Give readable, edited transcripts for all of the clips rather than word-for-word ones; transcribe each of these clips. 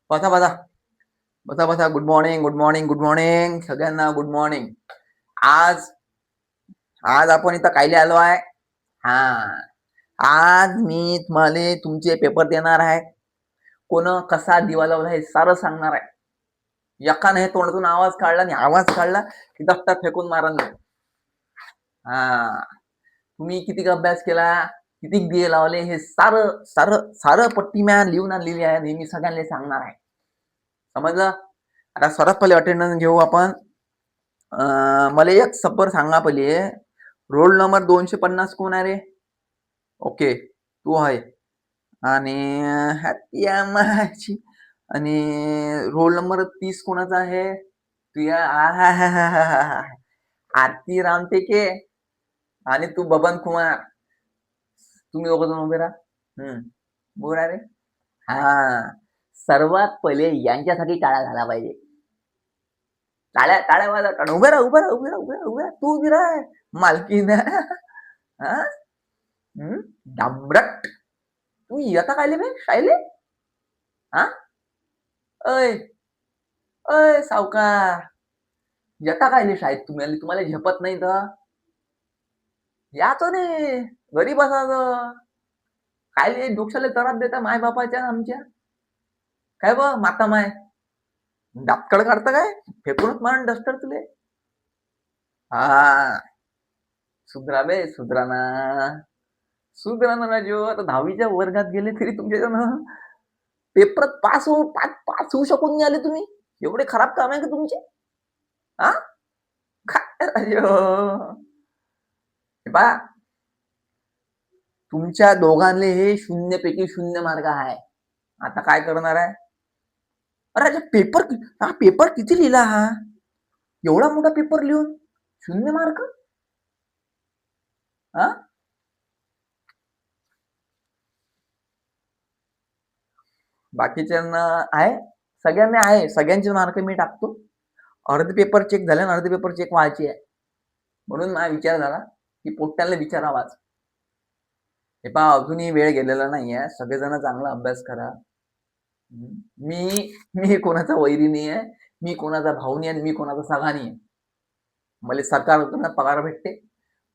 बसा बसा बसा बसा. Good morning, good morning, good morning सगळ्यांना. Good morning. आज आज आपण इथं कायले आलो आहे? हा, आज मी तुम्हाला तुमचे पेपर देणार आहे. कोण कसा दिवा लावला हे सारं सांगणार आहे. एकाने हे तोंडातून आवाज काढला आणि आवाज काढला की दफ्तर फेकून मारन. हा, तुम्ही किती अभ्यास केला, किती दिवे लावले, हे सारं सारं सारं पट्टी मॅन लिहून आणलेली आहे. नेहमी सगळ्यांना सांगणार आहे. समजलं? आता सर्वात पहिले अटेंडन्स घेऊ आपण. मला एक सबर सांगा पहिले, रोल नंबर 250 कोण आहे रे? ओके, तू आहे. आणि आणि रोल नंबर 30 कोणाचा आहे? तुया आरती रामटेके आणि तू बबन कुमार. तुम्ही दोघं जण उभे राहा. बोला रे. हा, सर्वात पहिले यांच्यासाठी टाळा झाला पाहिजे. टाळ्या टाळ्या वाजा. उभे राहा, उभे राहा, उभे राहा, उभे राहा, उभे राहा. तू उभी राह मालकीन. हा, डांबरट. तू येता कायले बे शायले? हा, अय अय सावकार, येता कायले शाळेत? तुम्हाला झेपत नाही तर याचं नाही, घरी बसायचं. कायले डोक्याला त्रास देता माय बापाच्या आमच्या? काय बा माता माय डापकड काढतं काय? फेकूनच मारण डस्टर तुले. हा, सुधरा बे, सुधराना सुधराना राजो. आता 10वीच्या वर्गात गेले तरी तुमच्या जण पेपर पास होऊ शकून नाही आले तुम्ही. एवढे खराब काम आहे का तुमचे? हा, काय राजो? बा, तुमच्या दोघांले हे 0 पैकी 0 मार्क आहे. आता काय करणार आहे? अरे पेपर किती लिहिला हा? एवढा मोठा पेपर लिहून 0 मार्क? हा, बाकीच्यांना आहे, सगळ्यांना आहे. सगळ्यांचे मार्क मी टाकतो. अर्धे पेपर चेक झाले आणि अर्धे पेपर चेक व्हायचे आहे. म्हणून माझा विचार झाला की पोट्ट्याला विचारावाच. हे पहा, अजूनही वेळ गेलेला नाहीये. सगळेजण चांगला अभ्यास करा. मी मी कोणाचा वैरी नाही आहे, मी कोणाचा भाऊ नाही आणि मी कोणाचा सगा नाही आहे. मला सरकारकडून पगार भेटते,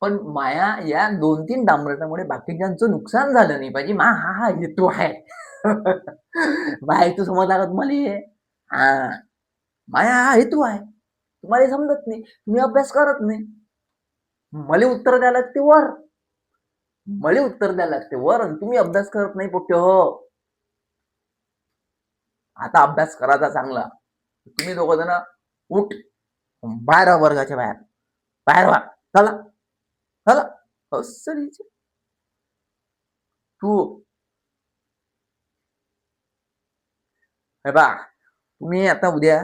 पण माया या 2-3 डांबरटामुळे बाकीच्यांचं नुकसान झालं नाही पाहिजे. हा हेतू आहे. माझा हेतू समजला का तुम्हाला? हा, माया हा हेतू आहे. तुम्हाला समजत नाही, तुम्ही अभ्यास करत नाही. मला उत्तर द्यायला लागते वर. मला उत्तर द्यायला लागते वर आणि तुम्ही अभ्यास करत नाही पोट्टे हो. आता अभ्यास करायचा चांगला. तुम्ही दोघं जण उठ, बाहेर वर्गाच्या बाहेर, बाहेर व्हा. चला चला. तू हे बा, तुम्ही आता उद्या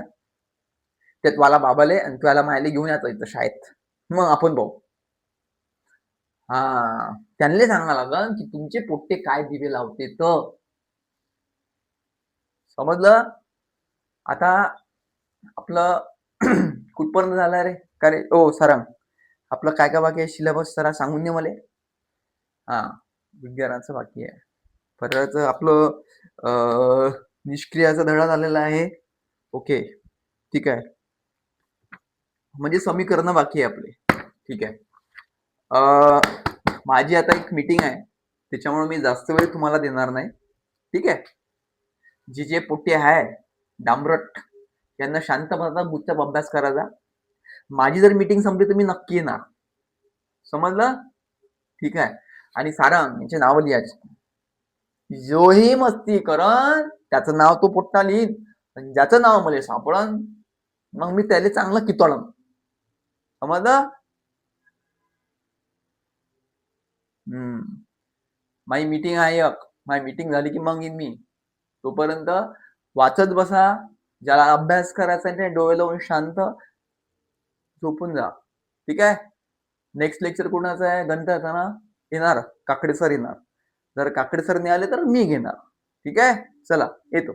त्यात वाला बाबाले आणि त्याला मायले घेऊन यायचं इथं शाळेत. मग आपण पाहू. हा, त्यांना सांगा लागल की तुमचे पोट्टे काय दिवे लावते तर. समजलं? आता आपलं कुठपर्यंत झालं रे? का रे ओ सरंग, आपलं काय काय बाकी आहे सिलेबस जरा सांगून दे मला. हा, विज्ञानाचं बाकी आहे. परत आपलं निष्क्रियाचा धडा झालेला आहे. ओके, ठीक आहे. म्हणजे समीकरण बाकी आहे आपले. ठीक आहे. माझी आता एक मीटिंग आहे, त्याच्यामुळे मी जास्त वेळ तुम्हाला देणार नाही. ठीक आहे. जे पोट्टे आहे डांबरट, यांना शांतपणाचा गुच्चाप अभ्यास करायचा. माझी जर मीटिंग संपली तर मी नक्की येणार. समजलं? ठीक आहे. आणि सारंग यांचे नाव लिहायचे. जोही मस्ती करन त्याचं नाव तो पोट्टा लिहीन, ज्याचं नाव मला सापडन मग मी त्याला चांगलं कितळन. समजलं? माझी मीटिंग आहे एक. माझी मीटिंग झाली की मग येईन मी. तोपर्यंत वाचत बसा. ज्याला अभ्यास करायचा आहे डोळे लावून शांत झोपून जा. ठीक आहे. नेक्स्ट लेक्चर कोणाचं आहे? गणिताचा येणार, काकडे सर येणार. जर काकडे सर नाही आले तर मी घेणार. ठीक आहे, चला येतो.